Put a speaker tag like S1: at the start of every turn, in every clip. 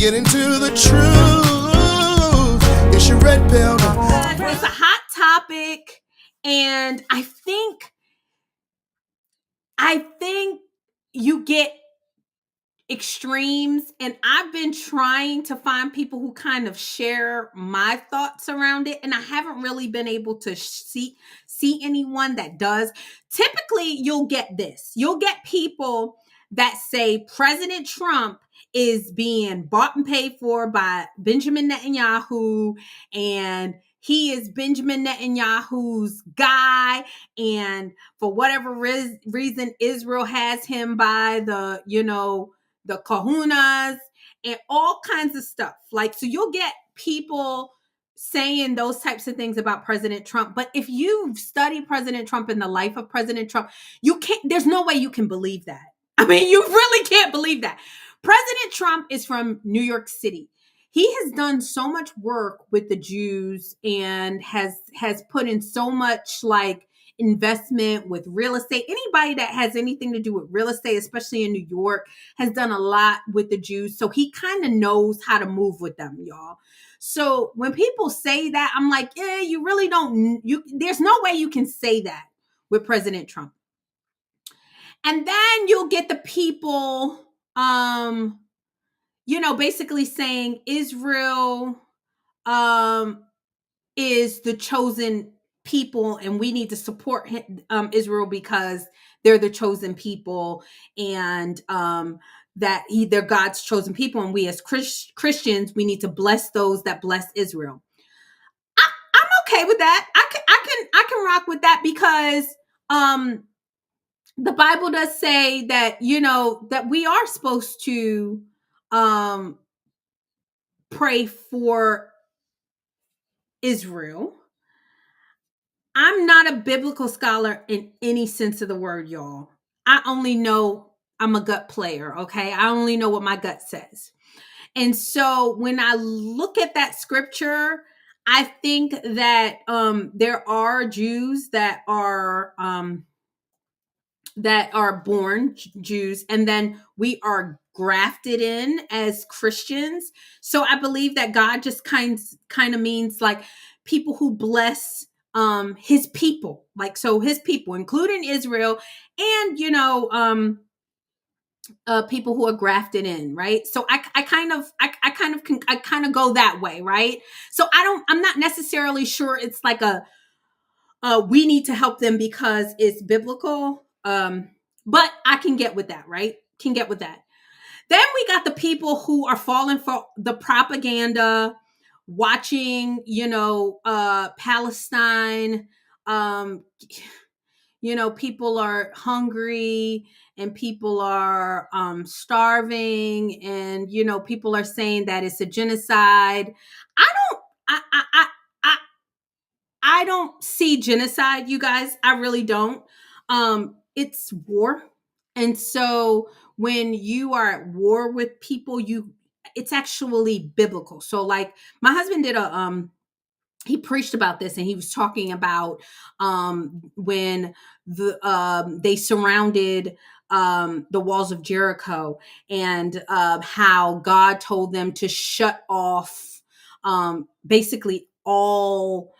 S1: get into the truth. It's your red pill.
S2: It's a hot topic, and I think you get extremes, and I've been trying to find people who kind of share my thoughts around it, and I haven't really been able to see anyone that does. Typically, you'll get people that say President Trump is being bought and paid for by Benjamin Netanyahu, and he is Benjamin Netanyahu's guy, and for whatever reason, Israel has him by the kahunas and all kinds of stuff. Like, so you'll get people saying those types of things about President Trump. But if you study President Trump and the life of President Trump, there's no way you can believe that. I mean, you really can't believe that. President Trump is from New York City. He has done so much work with the Jews and has put in so much investment with real estate. Anybody that has anything to do with real estate, especially in New York, has done a lot with the Jews. So he kind of knows how to move with them, y'all. So when people say that, I'm like, yeah, you really don't. There's no way you can say that with President Trump. And then you'll get the people, basically saying Israel is the chosen people, and we need to support Israel because they're the chosen people, and that they're God's chosen people, and we as Christians, we need to bless those that bless Israel. I'm okay with that. I can rock with that because the Bible does say that that we are supposed to pray for Israel. I'm not a biblical scholar in any sense of the word, y'all. I only know I'm a gut player, okay? I only know what my gut says. And so when I look at that scripture, I think that there are Jews that are born Jews, and then we are grafted in as Christians. So I believe that God just kind of means like people who bless his people, so his people, including Israel, and people who are grafted in, right? So I kind of go that way, right? So I'm not necessarily sure it's like we need to help them because it's biblical, but I can get with that, right? Can get with that. Then we got the people who are falling for the propaganda, watching, Palestine. People are hungry and people are starving, and people are saying that it's a genocide. I don't see genocide, you guys. I really don't. It's war. And so when you are at war with people, it's actually biblical. So like my husband did he preached about this, and he was talking about when they surrounded the walls of Jericho, and how God told them to shut off basically all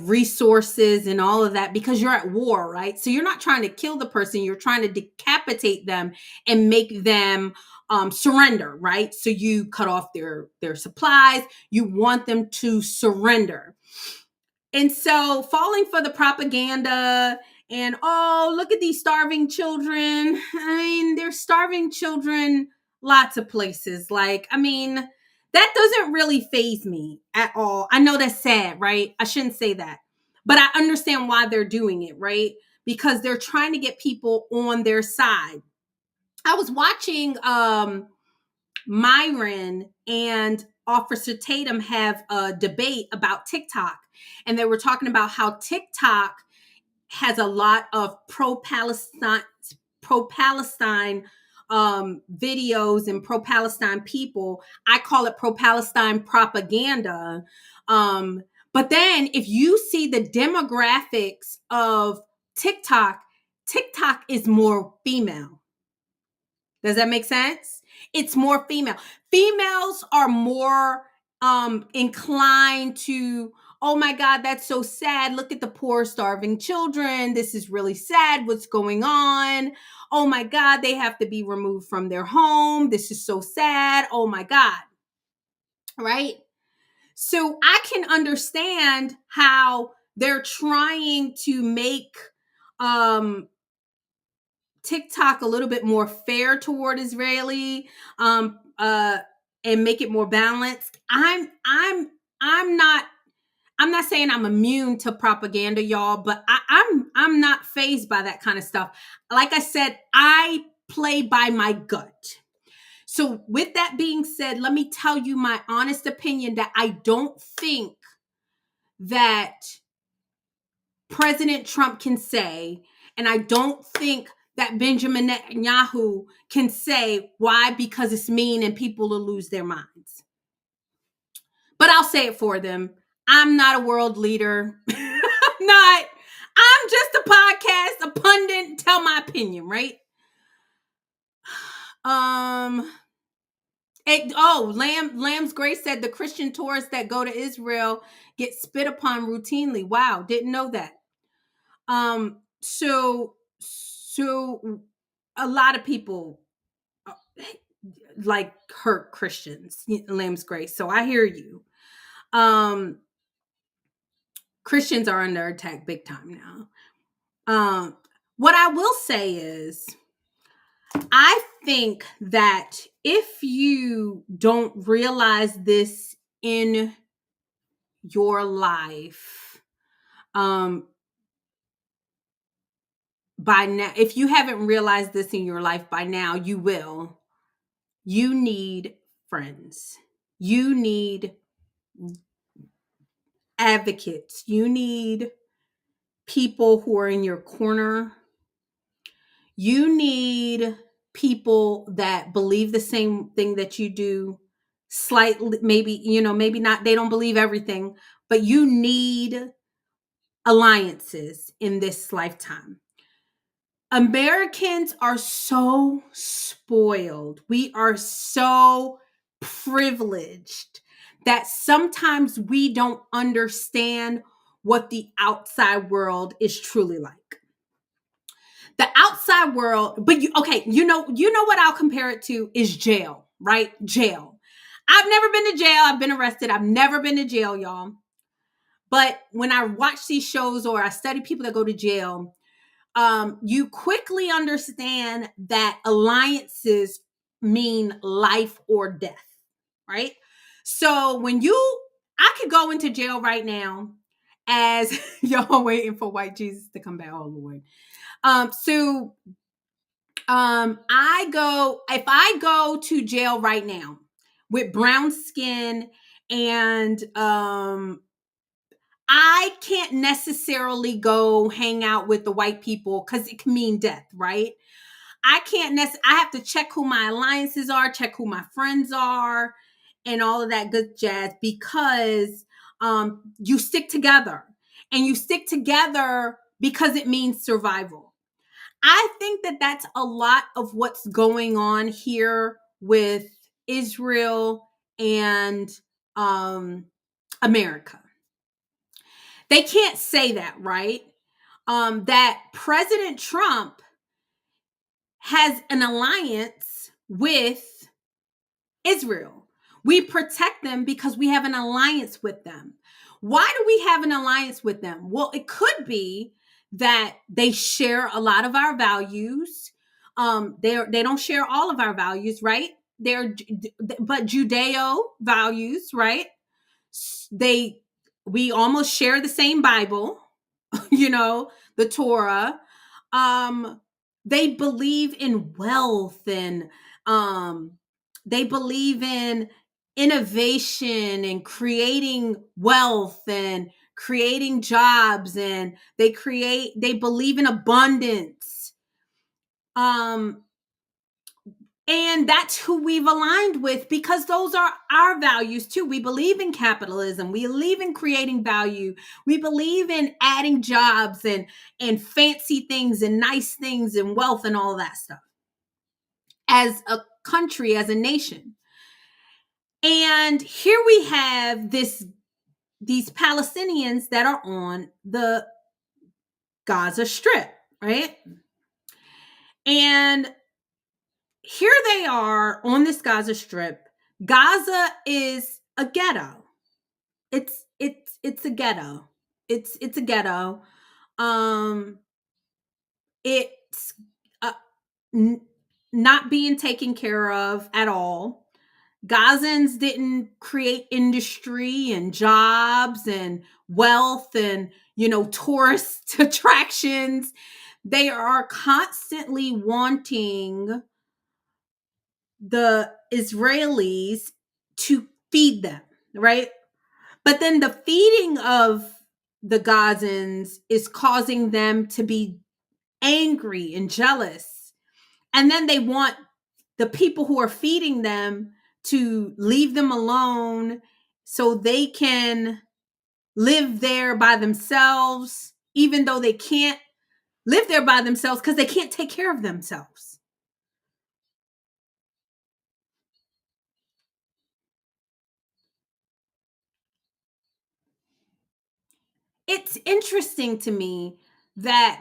S2: resources and all of that, because you're at war, right? So you're not trying to kill the person, you're trying to decapitate them and make them surrender, right? So you cut off their supplies, you want them to surrender. And so falling for the propaganda and, oh, look at these starving children. I mean, there's starving children lots of places. That doesn't really faze me at all. I know that's sad, right? I shouldn't say that. But I understand why they're doing it, right? Because they're trying to get people on their side. I was watching Myron and Officer Tatum have a debate about TikTok. And they were talking about how TikTok has a lot of pro-Palestine videos and pro-Palestine people. I call it pro-Palestine propaganda. But then if you see the demographics of TikTok is more female. Does that make sense? It's more female. Females are more inclined to, oh my God, that's so sad. Look at the poor starving children. This is really sad. What's going on? Oh my God, they have to be removed from their home. This is so sad. Oh my God. Right? So I can understand how they're trying to make TikTok a little bit more fair toward Israeli, and make it more balanced. I'm not saying I'm immune to propaganda, y'all, but I'm not fazed by that kind of stuff. Like I said, I play by my gut. So with that being said, let me tell you my honest opinion that I don't think that President Trump can say, and I don't think that Benjamin Netanyahu can say, why? Because it's mean and people will lose their minds. But I'll say it for them. I'm not a world leader. I'm just a podcast, a pundit, tell my opinion, right? Lamb's Grace said the Christian tourists that go to Israel get spit upon routinely. Wow, didn't know that. So a lot of people like hurt Christians, Lamb's Grace. So I hear you. Christians are under attack big time now. What I will say is, I think that if you don't realize this in your life, by now, if you haven't realized this in your life by now, you will. You need friends. You need advocates. You need people who are in your corner. You need people that believe the same thing that you do. Slightly, maybe not, they don't believe everything, but you need alliances in this lifetime. Americans are so spoiled. We are so privileged that sometimes we don't understand what the outside world is truly like. The outside world, but you know what I'll compare it to is jail, right? Jail. I've never been to jail. I've been arrested. I've never been to jail, y'all. But when I watch these shows or I study people that go to jail, you quickly understand that alliances mean life or death, right? So I could go into jail right now as y'all waiting for white Jesus to come back. Oh Lord. If I go to jail right now with brown skin and I can't necessarily go hang out with the white people because it can mean death, right? I have to check who my alliances are, check who my friends are, and all of that good jazz, because you stick together. And you stick together because it means survival. I think that that's a lot of what's going on here with Israel and America. They can't say that, right? That President Trump has an alliance with Israel. We protect them because we have an alliance with them. Why do we have an alliance with them? Well, it could be that they share a lot of our values. They don't share all of our values, right? But Judeo values, right? We almost share the same Bible, the Torah. They believe in wealth and they believe in innovation and creating wealth and creating jobs, and they believe in abundance. And that's who we've aligned with because those are our values too. We believe in capitalism. We believe in creating value. We believe in adding jobs and fancy things and nice things and wealth and all that stuff. as a country, as a nation. And here we have these Palestinians that are on the Gaza Strip, right? And here they are on this Gaza Strip. Gaza is a ghetto. It's a ghetto. It's a ghetto. Um, it's uh, n- not being taken care of at all. Gazans didn't create industry and jobs and wealth and, tourist attractions. They are constantly wanting the Israelis to feed them, right? But then the feeding of the Gazans is causing them to be angry and jealous. And then they want the people who are feeding them to leave them alone so they can live there by themselves, even though they can't live there by themselves because they can't take care of themselves. It's interesting to me that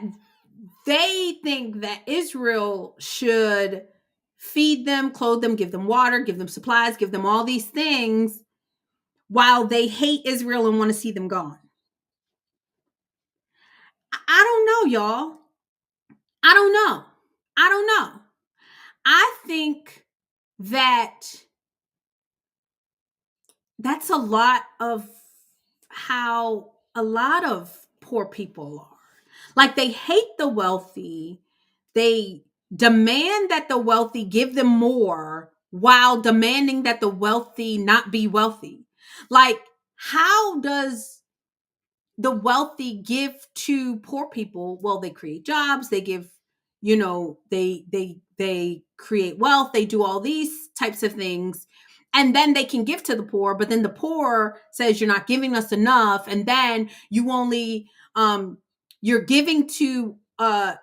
S2: they think that Israel should feed them, clothe them, give them water, give them supplies, give them all these things while they hate Israel and want to see them gone. I don't know, y'all. I don't know. I don't know. I think that that's a lot of how a lot of poor people are. Like they hate the wealthy. They demand that the wealthy give them more while demanding that the wealthy not be wealthy. Like, how does the wealthy give to poor people? Well, they create jobs, they give, they create wealth, they do all these types of things, and then they can give to the poor, but then the poor says you're not giving us enough, and then you only you're giving to us,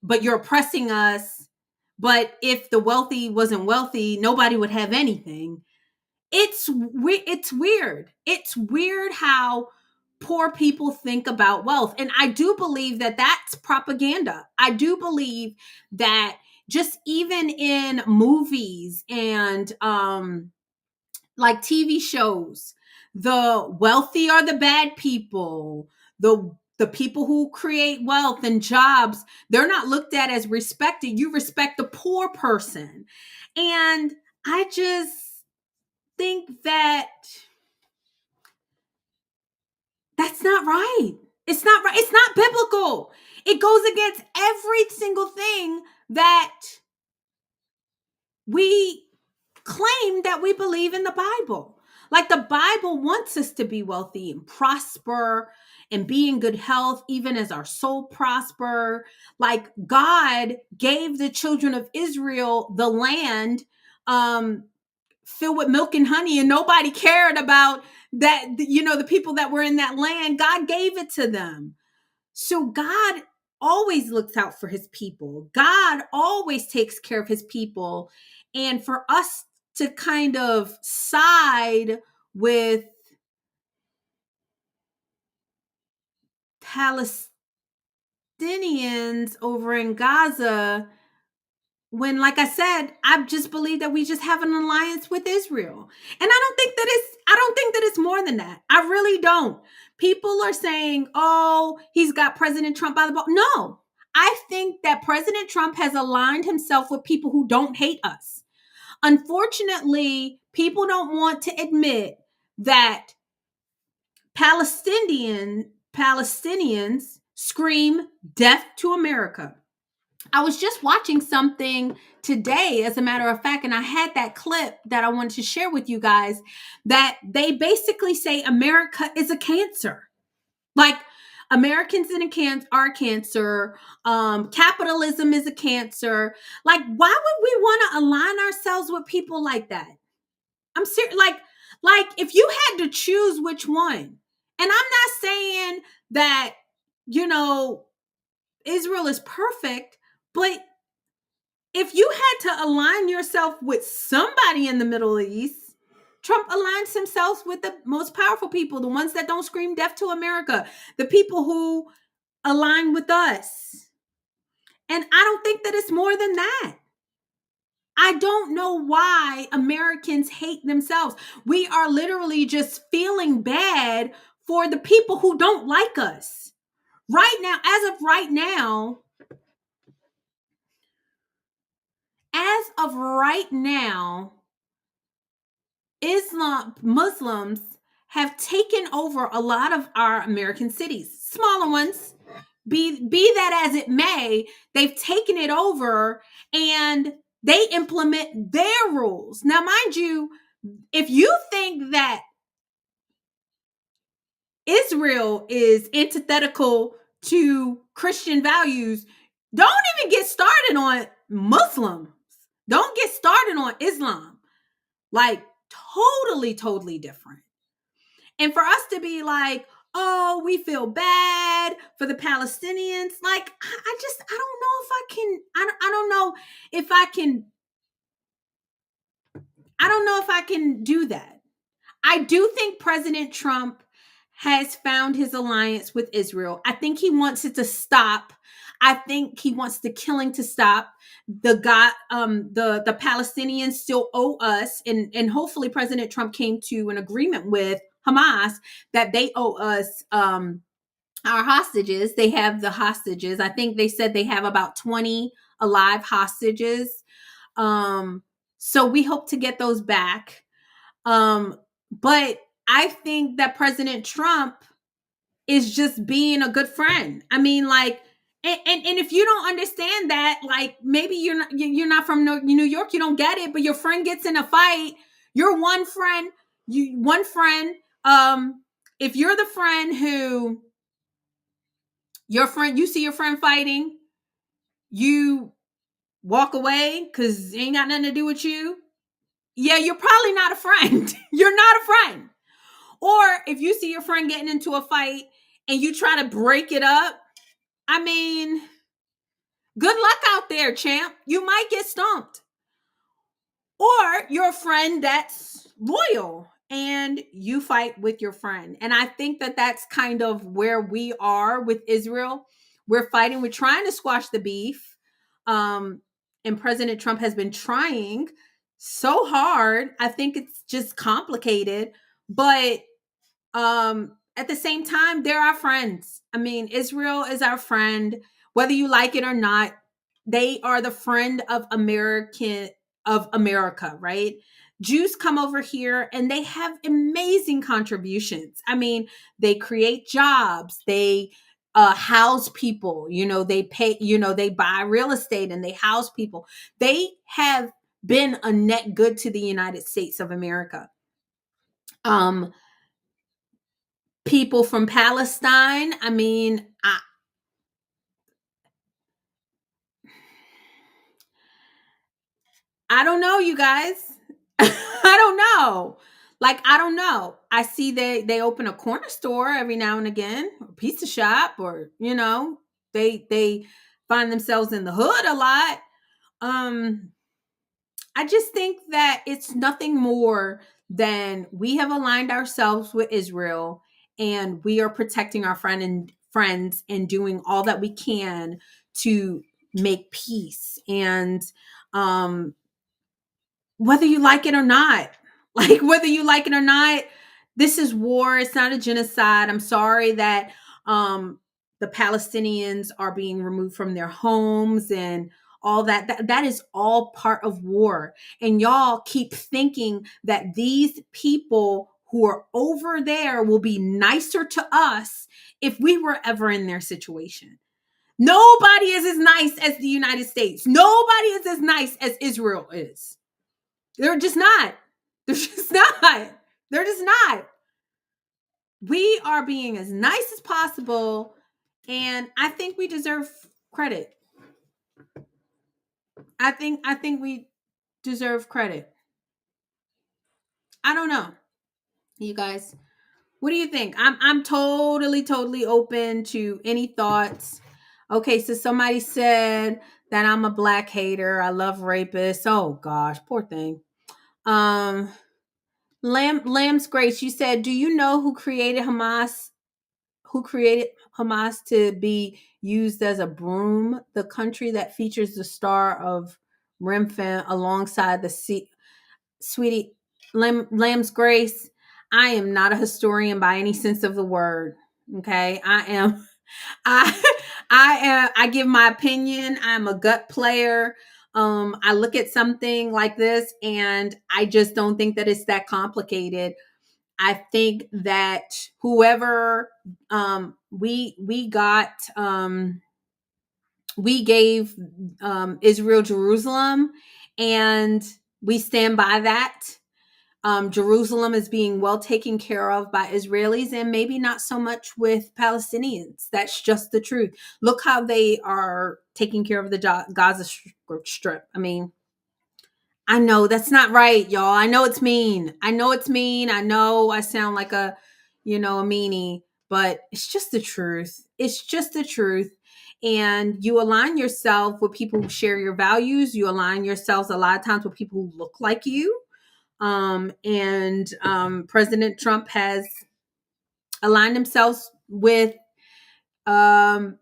S2: but you're oppressing us. But if the wealthy wasn't wealthy, nobody would have anything. It's weird. It's weird how poor people think about wealth. And I do believe that that's propaganda. I do believe that just even in movies and like TV shows, the wealthy are the bad people. The people who create wealth and jobs, they're not looked at as respected. You respect the poor person. And I just think that that's not right. It's not right. It's not biblical. It goes against every single thing that we claim that we believe in the Bible. Like the Bible wants us to be wealthy and prosper and be in good health, even as our soul prosper. Like God gave the children of Israel the land filled with milk and honey, and nobody cared about that. The people that were in that land, God gave it to them. So God always looks out for his people. God always takes care of his people. And for us to kind of side with Palestinians over in Gaza, when, like I said, I just believe that we just have an alliance with Israel. And I don't think that it's more than that. I really don't. People are saying, oh, he's got President Trump by the ball. No, I think that President Trump has aligned himself with people who don't hate us. Unfortunately, people don't want to admit that Palestinians scream death to America. I was just watching something today, as a matter of fact, and I had that clip that I wanted to share with you guys, that they basically say America is a cancer. Like Americans are a cancer. Capitalism is a cancer. Like, why would we want to align ourselves with people like that? I'm serious. Like if you had to choose which one, and I'm not saying that, Israel is perfect, but if you had to align yourself with somebody in the Middle East, Trump aligns himself with the most powerful people, the ones that don't scream death to America, the people who align with us. And I don't think that it's more than that. I don't know why Americans hate themselves. We are literally just feeling bad for the people who don't like us. Right now, Muslims have taken over a lot of our American cities, smaller ones. Be that as it may, they've taken it over and they implement their rules. Now, mind you, if you think that Israel is antithetical to Christian values, don't even get started on Muslims. Don't get started on Islam. Like, totally, totally different. And for us to be like, oh, we feel bad for the Palestinians. Like, I don't know if I can, I don't know if I can, I don't know if I can do that. I do think President Trump has found his alliance with Israel. I think he wants it to stop. I think he wants the killing to stop. The Palestinians still owe us, and hopefully President Trump came to an agreement with Hamas that they owe us our hostages. They have the hostages. I think they said they have about 20 alive hostages. Um, so we hope to get those back. But I think that President Trump is just being a good friend. I mean, like, and if you don't understand that, like, maybe you're not from New York, you don't get it. But your friend gets in a fight. You're one friend. One friend. If you're the friend who you see your friend fighting, you walk away because it ain't got nothing to do with you. Yeah, you're probably not a friend. You're not a friend. Or if you see your friend getting into a fight and you try to break it up, I mean, good luck out there, champ. You might get stumped. Or you're a friend that's loyal and you fight with your friend. And I think that that's kind of where we are with Israel. We're fighting, we're trying to squash the beef. And President Trump has been trying so hard. I think it's just complicated. But at the same time, they're our friends. I mean, Israel is our friend, whether you like it or not. They are the friend of America, right? Jews come over here and they have amazing contributions. I mean, they create jobs, they house people, they pay, they buy real estate and they house people. They have been a net good to the United States of America. People from Palestine, I mean, I don't know, you guys. I don't know. Like, I don't know. I see they open a corner store every now and again, or pizza shop, or they find themselves in the hood a lot. I just think that it's nothing more than we have aligned ourselves with Israel and we are protecting our friends and doing all that we can to make peace. And um whether you like it or not, like whether you like it or not, this is war. It's not a genocide. I'm sorry that the Palestinians are being removed from their homes and all that is all part of war. And y'all keep thinking that these people who are over there will be nicer to us if we were ever in their situation. Nobody is as nice as the United States. Nobody is as nice as Israel is. They're just not. They're just not. They're just not. We are being as nice as possible, and I think we deserve credit. I think we deserve credit. I don't know. You guys, what do you think? I'm totally open to any thoughts. Okay, so somebody said that I'm a black hater. I love rapists. Oh gosh, poor thing. Um, Lamb's Grace, you said, do you know who created Hamas? Who created Hamas to be used as a broom? The country that features the star of Remphan alongside the sea. Sweetie, Lamb's Grace, I am not a historian by any sense of the word. Okay, I am. I I give my opinion. I'm a gut player. I look at something like this and I just don't think that it's that complicated. I think that whoever we gave Israel Jerusalem, and we stand by that. Jerusalem is being well taken care of by Israelis and maybe not so much with Palestinians. That's just the truth. Look how they are taking care of the Gaza Strip. I mean, I know that's not right, y'all. I know it's mean. I know it's mean. I know I sound like a meanie, but it's just the truth. It's just the truth. And you align yourself with people who share your values. You align yourselves a lot of times with people who look like you. And President Trump has aligned himself with um,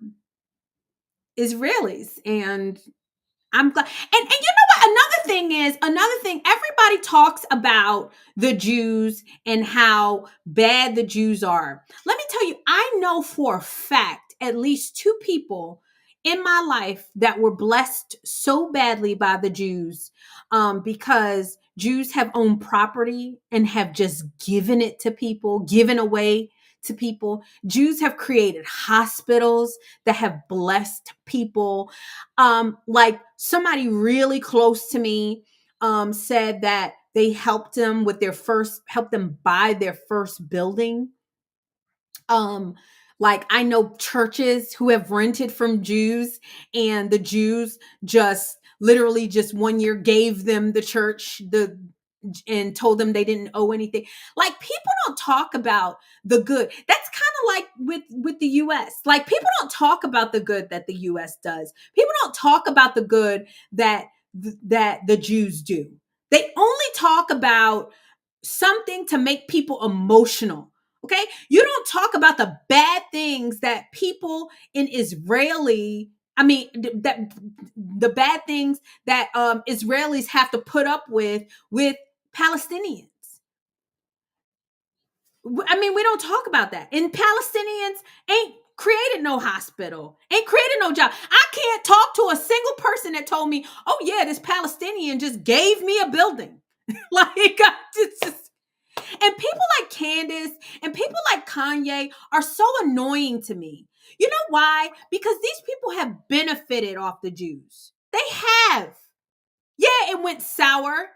S2: Israelis, and I'm glad. And you know what? Another thing. Everybody talks about the Jews and how bad the Jews are. Let me tell you, I know for a fact at least two people in my life that were blessed so badly by the Jews, because Jews have owned property and have just given it to people, given away to people. Jews have created hospitals that have blessed people. Like somebody really close to me said that they helped them buy their first building. um like I know churches who have rented from Jews, and the Jews just literally just 1 year gave them the church, the and told them they didn't owe anything. Like people don't talk about the good. That's kind of like with the US. Like people don't talk about the good that the US does. People don't talk about the good that that the Jews do. They only talk about something to make people emotional. Okay? You don't talk about the bad things that people in Israeli, I mean, that the bad things that Israelis have to put up with Palestinians. I mean, we don't talk about that. And Palestinians ain't created no hospital, ain't created no job. I can't talk to a single person that told me, oh yeah, this Palestinian just gave me a building. Like, it's just, and people like Candace and people like Kanye are so annoying to me. You know why? Because these people have benefited off the Jews. They have. Yeah, it went sour,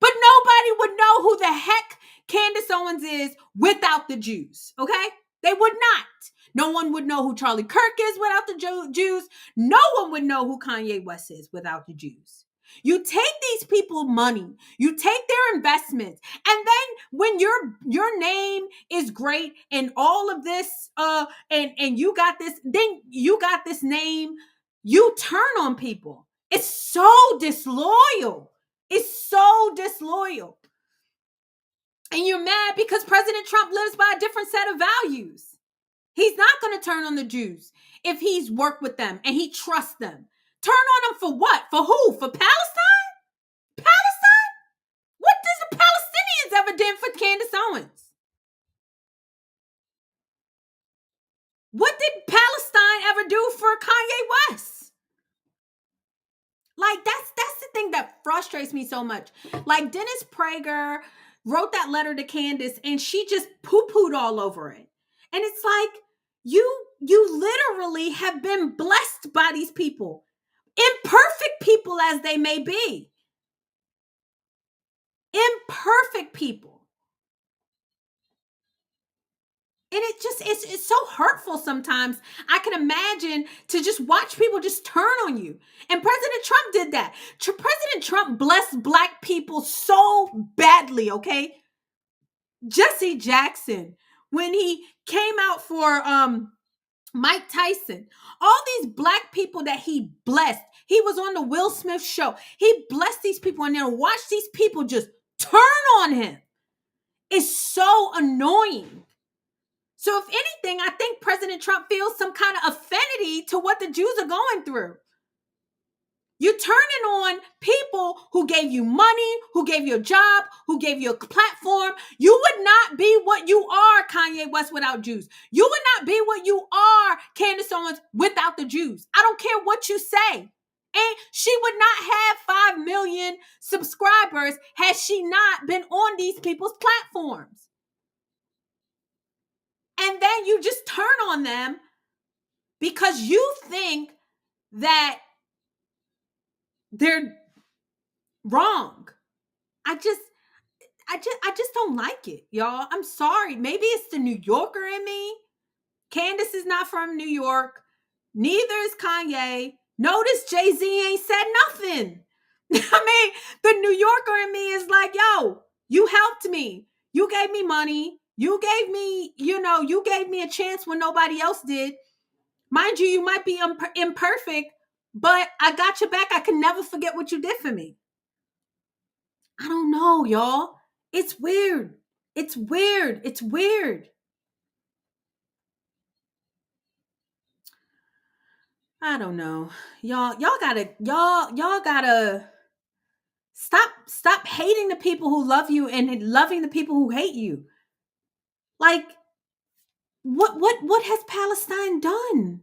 S2: but nobody would know who the heck Candace Owens is without the Jews, okay? They would not. No one would know who Charlie Kirk is without the Jews. No one would know who Kanye West is without the Jews. You take these people money, you take their investments, and then when your name is great and all of this and you got this, then you got this name, you turn on people. It's so disloyal. It's so disloyal. And you're mad because President Trump lives by a different set of values. He's not going to turn on the Jews if he's worked with them and he trusts them. Turn on them for what? For who? For Palestine? Palestine? What does the Palestinians ever done for Candace Owens? What did Palestine ever do for Kanye West? Like that's the thing that frustrates me so much. Like Dennis Prager wrote that letter to Candace and she just poo-pooed all over it. And it's like you literally have been blessed by these people. Imperfect people as they may be. Imperfect people. And it's so hurtful sometimes. I can imagine to just watch people just turn on you. And President Trump did that. President Trump blessed black people so badly, okay? Jesse Jackson, when he came out for Mike Tyson, all these black people that he blessed. He was on the Will Smith show. He blessed these people and then watch these people just turn on him. It's so annoying. So if anything, I think President Trump feels some kind of affinity to what the Jews are going through. You're turning on people who gave you money, who gave you a job, who gave you a platform. You would not be what you are, Kanye West, without Jews. You would not be what you are, Candace Owens, without the Jews. I don't care what you say. And she would not have 5 million subscribers had she not been on these people's platforms. And then you just turn on them because you think that they're wrong. I just don't like it, y'all. I'm sorry. Maybe it's the New Yorker in me. Candace is not from New York. Neither is Kanye. Notice Jay-Z ain't said nothing. I mean, the New Yorker in me is like, yo, you helped me. You gave me money. You gave me, you gave me a chance when nobody else did. Mind you, you might be imperfect, but I got your back. I can never forget what you did for me. I don't know, y'all. It's weird. It's weird. It's weird. I don't know. Y'all gotta stop hating the people who love you and loving the people who hate you. Like, what has Palestine done?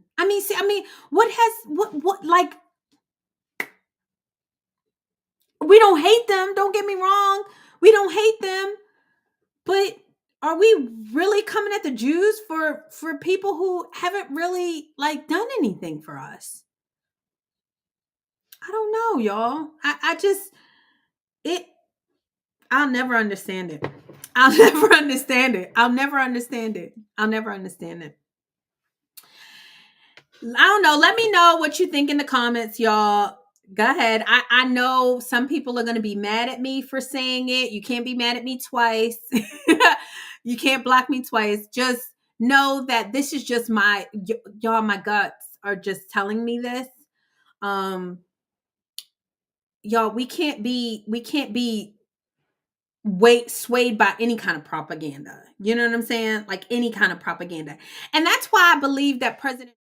S2: What like, we don't hate them, don't get me wrong. We don't hate them. But are we really coming at the Jews for people who haven't really like done anything for us? I don't know, y'all. I'll never understand it. I'll never understand it. I'll never understand it. I'll never understand it. I don't know. Let me know what you think in the comments, y'all. Go ahead. I know some people are going to be mad at me for saying it. You can't be mad at me twice. You can't block me twice. Just know that this is just y'all, my guts are just telling me this. Y'all, we can't be swayed by any kind of propaganda. You know what I'm saying? Like any kind of propaganda. And that's why I believe that President